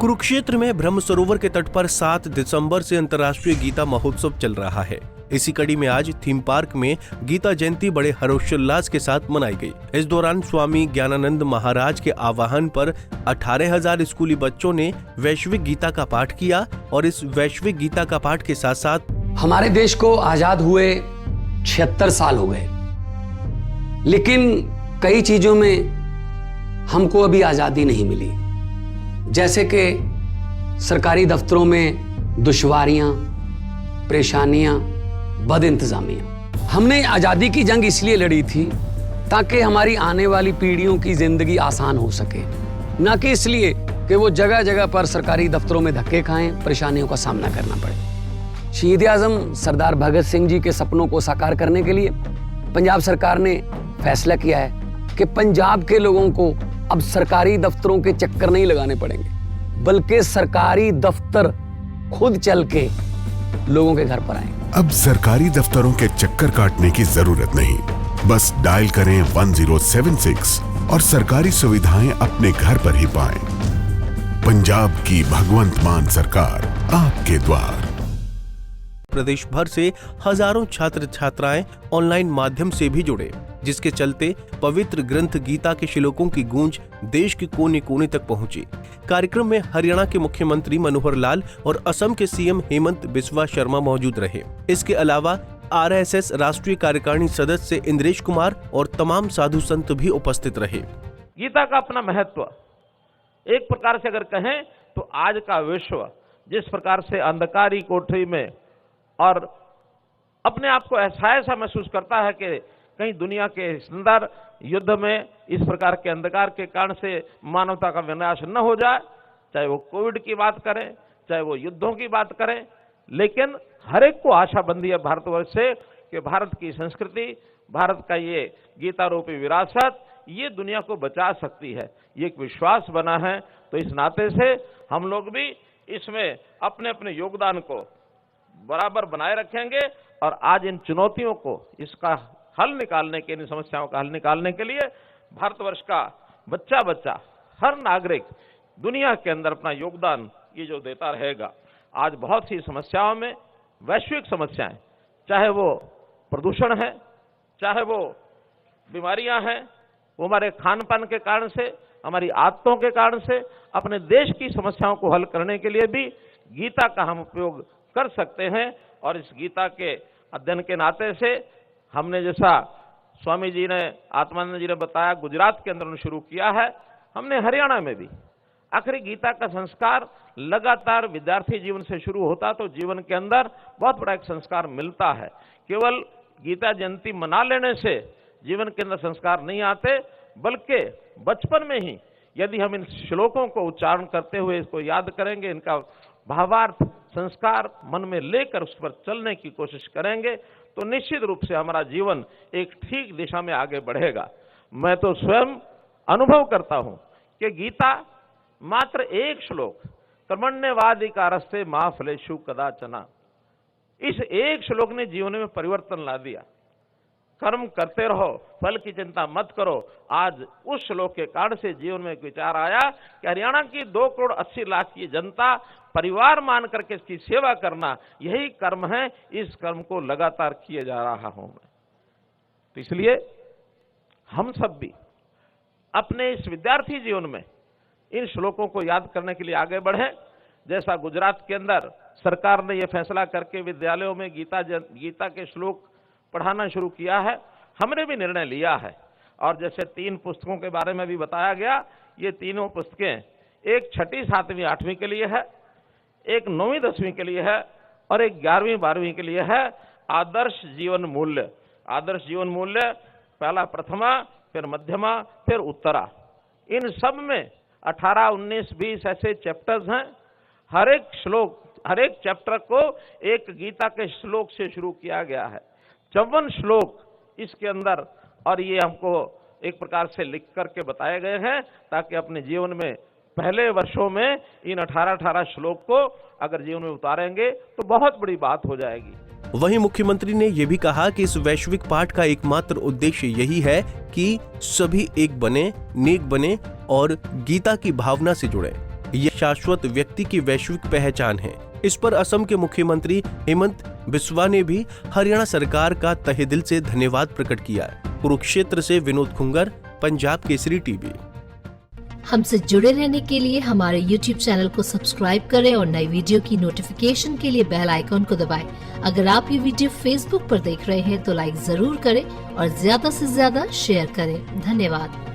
कुरुक्षेत्र में ब्रह्म सरोवर के तट पर 7 दिसंबर से अंतर्राष्ट्रीय गीता महोत्सव चल रहा है। इसी कड़ी में आज थीम पार्क में गीता जयंती बड़े हर्षोल्लास के साथ मनाई गई। इस दौरान स्वामी ज्ञानानंद महाराज के आह्वान पर 18,000 स्कूली बच्चों ने वैश्विक गीता का पाठ किया और इस वैश्विक गीता का पाठ के साथ साथ हमारे देश को आजाद हुए 76 साल हो गए, लेकिन कई चीजों में हमको अभी आजादी नहीं मिली। जैसे कि सरकारी दफ्तरों में दुश्वारियां, परेशानियां, बदइंतजामियां। हमने आजादी की जंग इसलिए लड़ी थी ताकि हमारी आने वाली पीढ़ियों की जिंदगी आसान हो सके, ना कि इसलिए कि वो जगह जगह पर सरकारी दफ्तरों में धक्के खाएं, परेशानियों का सामना करना पड़े। शहीद आजम सरदार भगत सिंह जी के सपनों को साकार करने के लिए पंजाब सरकार ने फैसला किया है कि पंजाब के लोगों को अब सरकारी दफ्तरों के चक्कर नहीं लगाने पड़ेंगे, बल्कि सरकारी दफ्तर खुद चल के लोगों के घर पर आएंगे। अब सरकारी दफ्तरों के चक्कर काटने की जरूरत नहीं, बस डायल करें 1076 और सरकारी सुविधाएं अपने घर पर ही पाएं। पंजाब की भगवंत मान सरकार आपके द्वार। प्रदेश भर से हजारों छात्र छात्राएं ऑनलाइन माध्यम से भी जुड़े, जिसके चलते पवित्र ग्रंथ गीता के श्लोकों की गूंज देश के कोने कोने तक पहुंची। कार्यक्रम में हरियाणा के मुख्यमंत्री मनोहर लाल और असम के सीएम हेमंत बिस्वा शर्मा मौजूद रहे। इसके अलावा आरएसएस राष्ट्रीय कार्यकारिणी सदस्य इंद्रेश कुमार और तमाम साधु संत भी उपस्थित रहे। गीता का अपना महत्व एक प्रकार से अगर कहें तो आज का विश्व जिस प्रकार से अंधकारी कोठरी में और अपने आप को ऐसा महसूस करता है कि कहीं दुनिया के अंदर युद्ध में इस प्रकार के अंधकार के कारण से मानवता का विनाश न हो जाए, चाहे वो कोविड की बात करें, चाहे वो युद्धों की बात करें, लेकिन हर एक को आशा बंधी है भारतवर्ष से कि भारत की संस्कृति, भारत का ये गीता रूपी विरासत ये दुनिया को बचा सकती है। ये एक विश्वास बना है। तो इस नाते से हम लोग भी इसमें अपने अपने योगदान को बराबर बनाए रखेंगे और आज इन चुनौतियों को, इसका हल निकालने के, इन समस्याओं का हल निकालने के लिए भारतवर्ष का बच्चा बच्चा, हर नागरिक दुनिया के अंदर अपना योगदान ये जो देता रहेगा। आज बहुत सी समस्याओं में, वैश्विक समस्याएं, चाहे वो प्रदूषण है, चाहे वो बीमारियां हैं, वो हमारे खान पान के कारण से, हमारी आदतों के कारण से, अपने देश की समस्याओं को हल करने के लिए भी गीता का हम उपयोग कर सकते हैं। और इस गीता के अध्ययन के नाते से हमने, जैसा स्वामी जी ने, आत्मानंद जी ने बताया, गुजरात के अंदर शुरू किया है, हमने हरियाणा में भी। आखिर गीता का संस्कार लगातार विद्यार्थी जीवन से शुरू होता तो जीवन के अंदर बहुत बड़ा एक संस्कार मिलता है। केवल गीता जयंती मना लेने से जीवन के अंदर संस्कार नहीं आते, बल्कि बचपन में ही यदि हम इन श्लोकों को उच्चारण करते हुए इसको याद करेंगे, इनका भावार्थ, संस्कार मन में लेकर उस पर चलने की कोशिश करेंगे, तो निश्चित रूप से हमारा जीवन एक ठीक दिशा में आगे बढ़ेगा। मैं तो स्वयं अनुभव करता हूं कि गीता मात्र एक श्लोक, कर्मण्येवाधिकारस्ते मा फलेषु कदाचन, इस एक श्लोक ने जीवन में परिवर्तन ला दिया। कर्म करते रहो, फल की चिंता मत करो। आज उस श्लोक के कारण से जीवन में एक विचार आया कि हरियाणा की 2,80,00,000 की जनता परिवार मान करके इसकी सेवा करना, यही कर्म है। इस कर्म को लगातार किए जा रहा हूं मैं। तो इसलिए हम सब भी अपने इस विद्यार्थी जीवन में इन श्लोकों को याद करने के लिए आगे बढ़े। जैसा गुजरात के अंदर सरकार ने यह फैसला करके विद्यालयों में गीता के श्लोक पढ़ाना शुरू किया है, हमने भी निर्णय लिया है। और जैसे 3 पुस्तकों के बारे में भी बताया गया, ये तीनों पुस्तकें, एक 6ठी, 7वीं, 8वीं के लिए है, एक 9वीं, 10वीं के लिए है और एक 11वीं, 12वीं के लिए है। आदर्श जीवन मूल्य, आदर्श जीवन मूल्य पहला प्रथमा, फिर मध्यमा, फिर उत्तरा। इन सब में 18, 19, 20 ऐसे चैप्टर्स हैं। हर एक श्लोक, हर एक चैप्टर को एक गीता के श्लोक से शुरू किया गया है। 54 श्लोक इसके अंदर, और ये हमको एक प्रकार से लिख करके बताए गए हैं ताकि अपने जीवन में पहले वर्षों में इन 18 श्लोक को अगर जीवन में उतारेंगे तो बहुत बड़ी बात हो जाएगी। वहीं मुख्यमंत्री ने यह भी कहा कि इस वैश्विक पाठ का एकमात्र उद्देश्य यही है कि सभी एक बने, नेक बने और गीता की भावना से जुड़े। ये शाश्वत व्यक्ति की वैश्विक पहचान है। इस पर असम के मुख्यमंत्री हेमंत बिस्वा ने भी हरियाणा सरकार का तहे दिल से धन्यवाद प्रकट किया है। कुरुक्षेत्र से विनोद खुंगर, पंजाब केसरी टीवी। हमसे जुड़े रहने के लिए हमारे YouTube चैनल को सब्सक्राइब करें और नई वीडियो की नोटिफिकेशन के लिए बेल आइकॉन को दबाएं। अगर आप ये वीडियो Facebook पर देख रहे हैं तो लाइक जरूर करें और ज्यादा से ज्यादा शेयर करें। धन्यवाद।